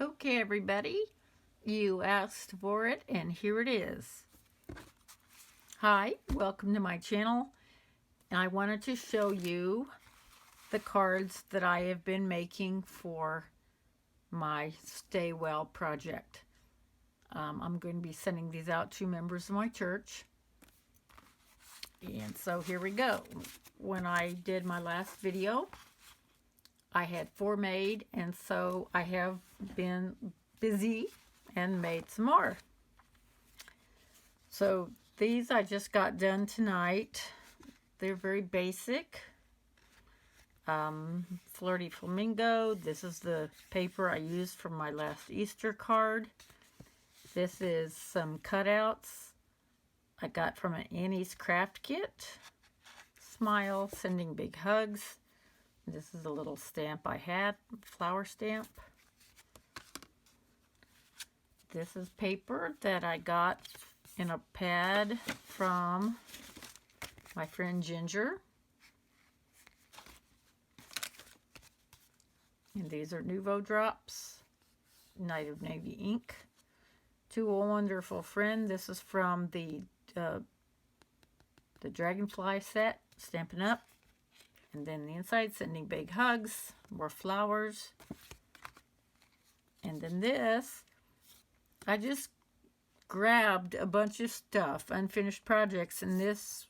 Okay, everybody, you asked for it, and here it is. Hi, welcome to my channel. I wanted to show you the cards that I have been making for my Stay Well project. I'm going to be sending these out to members of my church. And so here we go. When I did my last video, I had 4 made, and so I have been busy and made some more. So these I just got done tonight. They're very basic. Flirty Flamingo. This is the paper I used for my last Easter card. This is some cutouts I got from an Annie's Craft Kit. Smile, sending big hugs. This is a little stamp I had, flower stamp. This is paper that I got in a pad from my friend Ginger. And these are Nuvo drops, Night of Navy ink. To a Wonderful Friend. This is from the Dragonfly set, Stampin' Up. And then the inside, Sending Big Hugs, more flowers. And then this, I just grabbed a bunch of stuff, unfinished projects, and this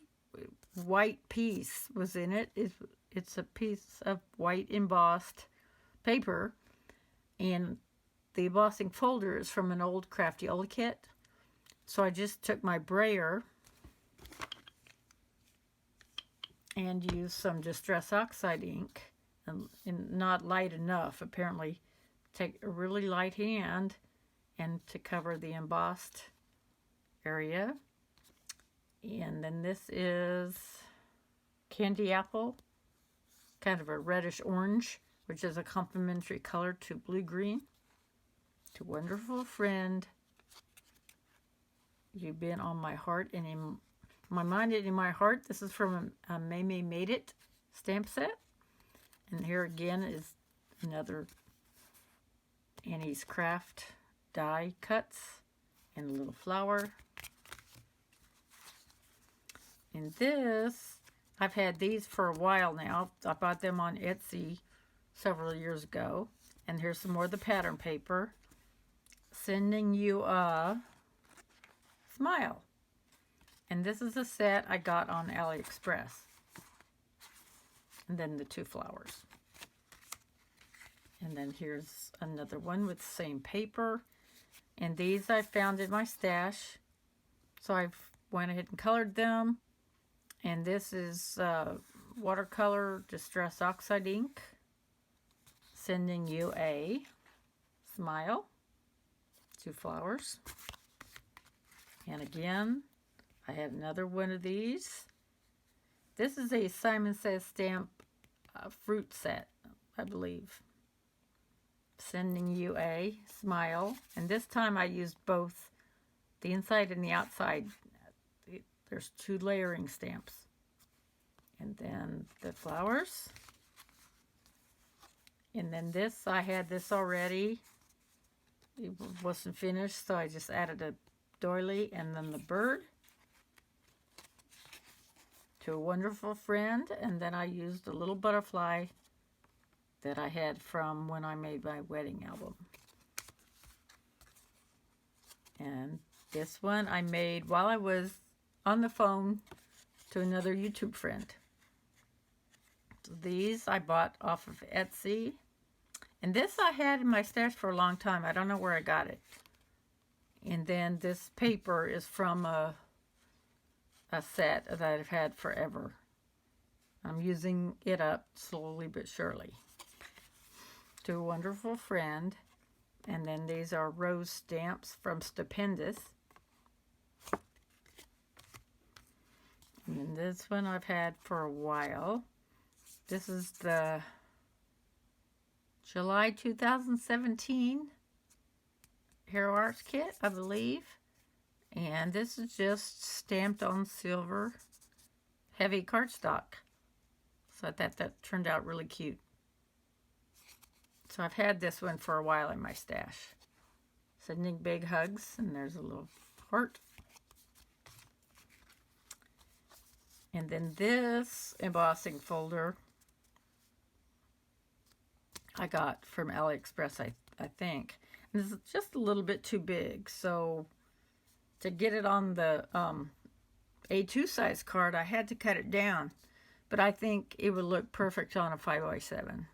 white piece was in it. It's a piece of white embossed paper, and the embossing folder is from an old Craftiola kit. So I just took my brayer and used some Distress Oxide ink, and not light enough apparently. Take a really light hand and to cover the embossed area. And then this is Candy Apple, kind of a reddish orange, which is a complementary color to blue green. To Wonderful Friend, you've been on my heart and in my mind and in my heart. This is from a May Made It stamp set. And here again is another Annie's Craft die cuts and a little flower. And this, I've had these for a while now. I bought them on Etsy several years ago. And here's some more of the pattern paper. Sending You a Smile. And this is a set I got on AliExpress. And then the 2 flowers. And then here's another one with the same paper. And these I found in my stash. So I went ahead and colored them. And this is watercolor Distress Oxide ink. Sending You a Smile. 2 flowers. And again, I have another one of these. This is a Simon Says stamp fruit set, I believe. Sending You a Smile. And this time I used both the inside and the outside. There's 2 layering stamps. And then the flowers. And then this, I had this already. It wasn't finished, so I just added a doily and then the bird. To a Wonderful Friend, and then I used a little butterfly that I had from when I made my wedding album. And this one I made while I was on the phone to another YouTube friend. So these I bought off of Etsy. And this I had in my stash for a long time. I don't know where I got it. And then this paper is from a set that I've had forever. I'm using it up slowly but surely. To a Wonderful Friend. And then these are rose stamps from Stupendous. And then this one I've had for a while. This is the July 2017 Hero Arts kit, I believe. And this is just stamped on silver heavy cardstock. So I thought that turned out really cute. So I've had this one for a while in my stash. Sending big hugs, and there's a little heart. And then this embossing folder I got from AliExpress, I think. And this is just a little bit too big, so to get it on the A2 size card, I had to cut it down. But I think it would look perfect on a 5x7.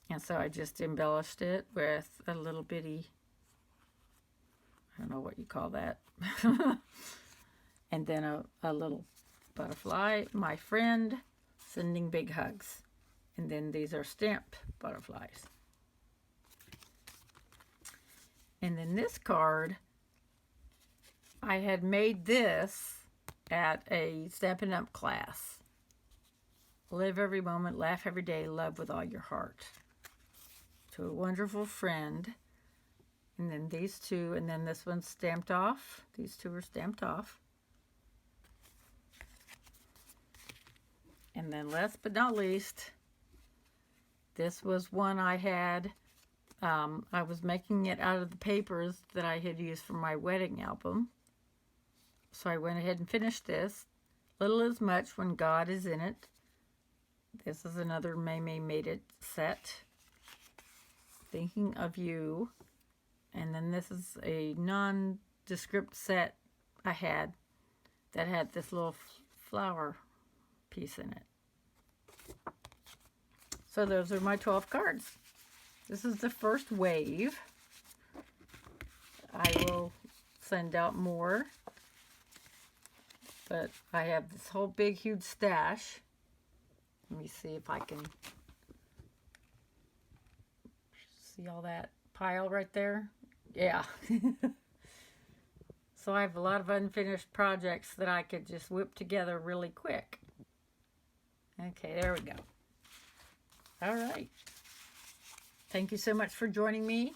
And so I just embellished it with a little bitty, I don't know what you call that. And then a little butterfly, my friend, sending big hugs. And then these are stamped butterflies. And then this card, I had made this at a Stampin' Up! Class. Live every moment, laugh every day, love with all your heart. To a wonderful friend. And then these two, and then this one's stamped off. These two are stamped off. And then last but not least, this was one I had. I was making it out of the papers that I had used for my wedding album. So I went ahead and finished this. Little is much when God is in it. This is another May May Made It set. Thinking of You. And then this is a nondescript set I had that had this little flower piece in it. So those are my 12 cards. This is the first wave. I will send out more. But I have this whole big, huge stash. Let me see if I can see all that pile right there. Yeah. So I have a lot of unfinished projects that I could just whip together really quick. Okay, there we go. All right. Thank you so much for joining me.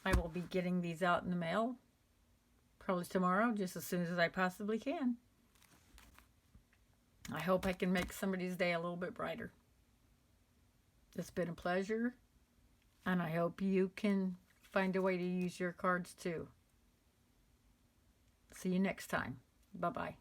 I will be getting these out in the mail probably tomorrow, just as soon as I possibly can. I hope I can make somebody's day a little bit brighter. It's been a pleasure, and I hope you can find a way to use your cards too. See you next time. Bye-bye.